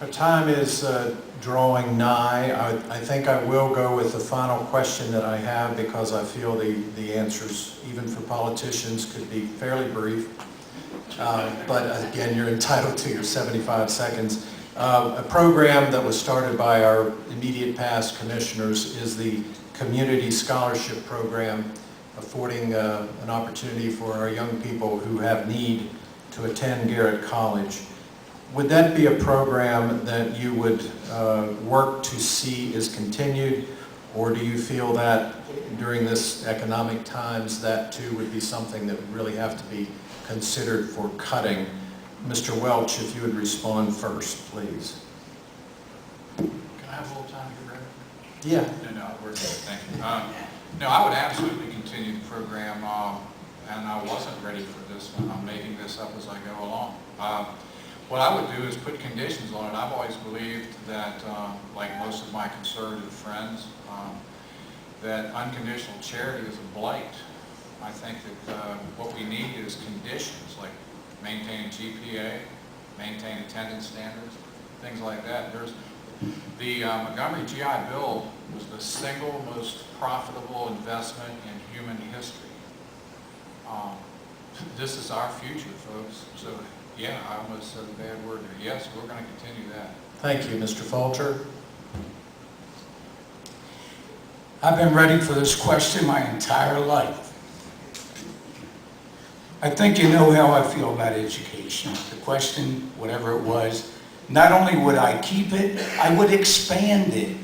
Our time is drawing nigh. I think I will go with the final question that I have because I feel the answers, even for politicians, could be fairly brief. But again, you're entitled to your 75 seconds. A program that was started by our immediate past commissioners is the Community Scholarship Program, affording an opportunity for our young people who have need to attend Garrett College. Would that be a program that you would work to see is continued, or do you feel that during this economic times that too would be something that would really have to be considered for cutting? Mr. Welch, if you would respond first, please. Can I have a little time to get ready? Yeah. No, we're good, thank you. No, I would absolutely continue the program, and I wasn't ready for this one. I'm making this up as I go along. What I would do is put conditions on it. I've always believed that, like most of my conservative friends, that unconditional charity is a blight. I think that what we need is conditions, like maintaining GPA, maintain attendance standards, things like that. The Montgomery GI Bill was the single most profitable investment in human history. This is our future, folks. So, yeah, I almost said a bad word there. Yes, we're going to continue that. Thank you, Mr. Falter. I've been ready for this question my entire life. I think you know how I feel about education. The question, whatever it was, not only would I keep it, I would expand it.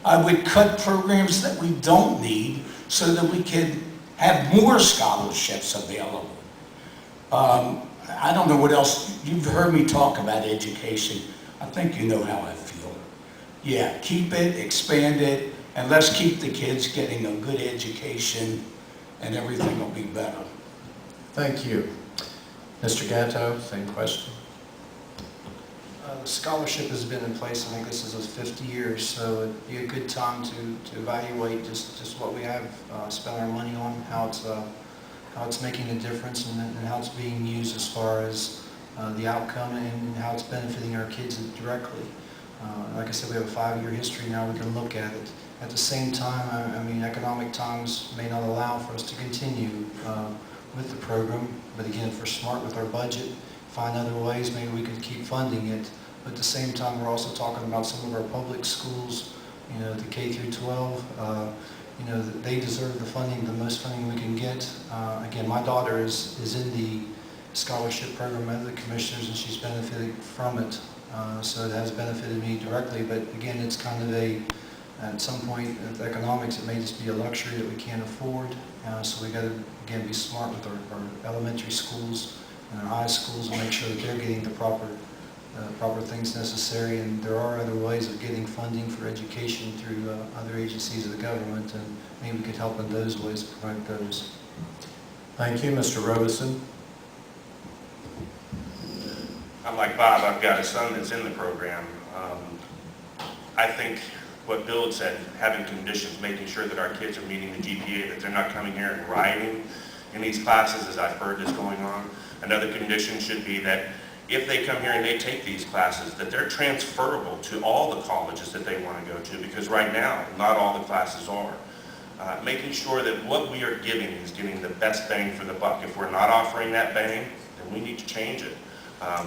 I would cut programs that we don't need so that we could have more scholarships available. I don't know what else, you've heard me talk about education. I think you know how I feel. Yeah, keep it, expand it, and let's keep the kids getting a good education and everything will be better. Thank you. Mr. Gatto, same question. The scholarship has been in place, I think this is 50 years, so it'd be a good time to evaluate just what we have spent our money on, how it's making a difference, and how it's being used as far as the outcome and how it's benefiting our kids directly. Like I said, we have a 5-year history now. We can look at it. At the same time, I mean, economic times may not allow for us to continue with the program, but again, if we're smart with our budget, find other ways, maybe we could keep funding it. But at the same time, we're also talking about some of our public schools, you know, the K through 12, you know, they deserve the funding, the most funding we can get. Again, my daughter is in the scholarship program of the commissioners, and she's benefited from it. So it has benefited me directly, but again, it's kind of at some point, with economics, it may just be a luxury that we can't afford. So we got to, again, be smart with our elementary schools and our high schools and make sure that they're getting the proper things necessary. And there are other ways of getting funding for education through other agencies of the government, and maybe we could help in those ways, provide those. Thank you, Mr. Robeson. I'm like Bob, I've got a son that's in the program. I think what Bill had said, having conditions, making sure that our kids are meeting the GPA, that they're not coming here and rioting in these classes, as I've heard is going on. Another condition should be that if they come here and they take these classes, that they're transferable to all the colleges that they want to go to, because right now, not all the classes are. Making sure that what we are giving is getting the best bang for the buck. If we're not offering that bang, then we need to change it.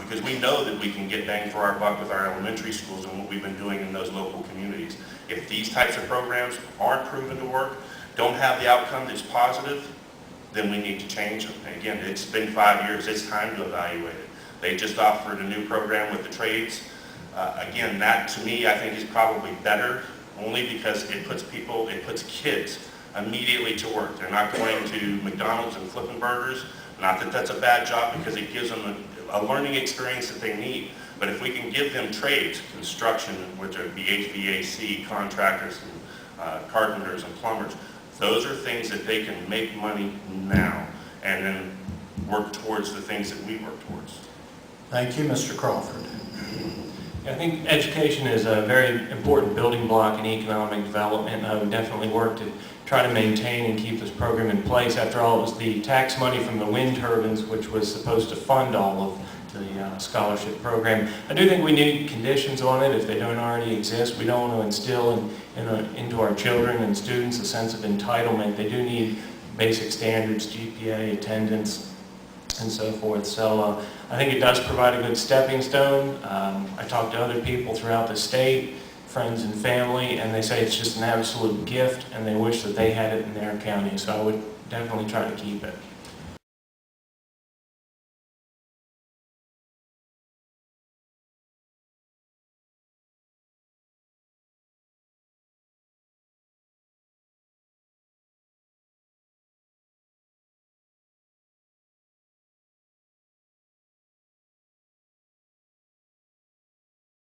Because we know that we can get bang for our buck with our elementary schools and what we've been doing in those local communities. If these types of programs aren't proven to work, don't have the outcome that's positive, then we need to change them. And again, it's been 5 years. It's time to evaluate it. They just offered a new program with the trades. Again, that to me, I think is probably better, only because it puts kids immediately to work. They're not going to McDonald's and flipping burgers. Not that that's a bad job, because it gives them a learning experience that they need. But if we can give them trades, construction, which are the HVAC, contractors, and carpenters and plumbers, those are things that they can make money now and then work towards the things that we work towards. Thank you, Mr. Crawford. I think education is a very important building block in economic development, and I would definitely work to try to maintain and keep this program in place. After all, it was the tax money from the wind turbines which was supposed to fund all of the scholarship program. I do think we need conditions on it if they don't already exist. We don't want to instill into our children and students a sense of entitlement. They do need basic standards, GPA, attendance, and so forth. So I think it does provide a good stepping stone. I talked to other people throughout the state, friends and family, and they say it's just an absolute gift, and they wish that they had it in their county. So I would definitely try to keep it.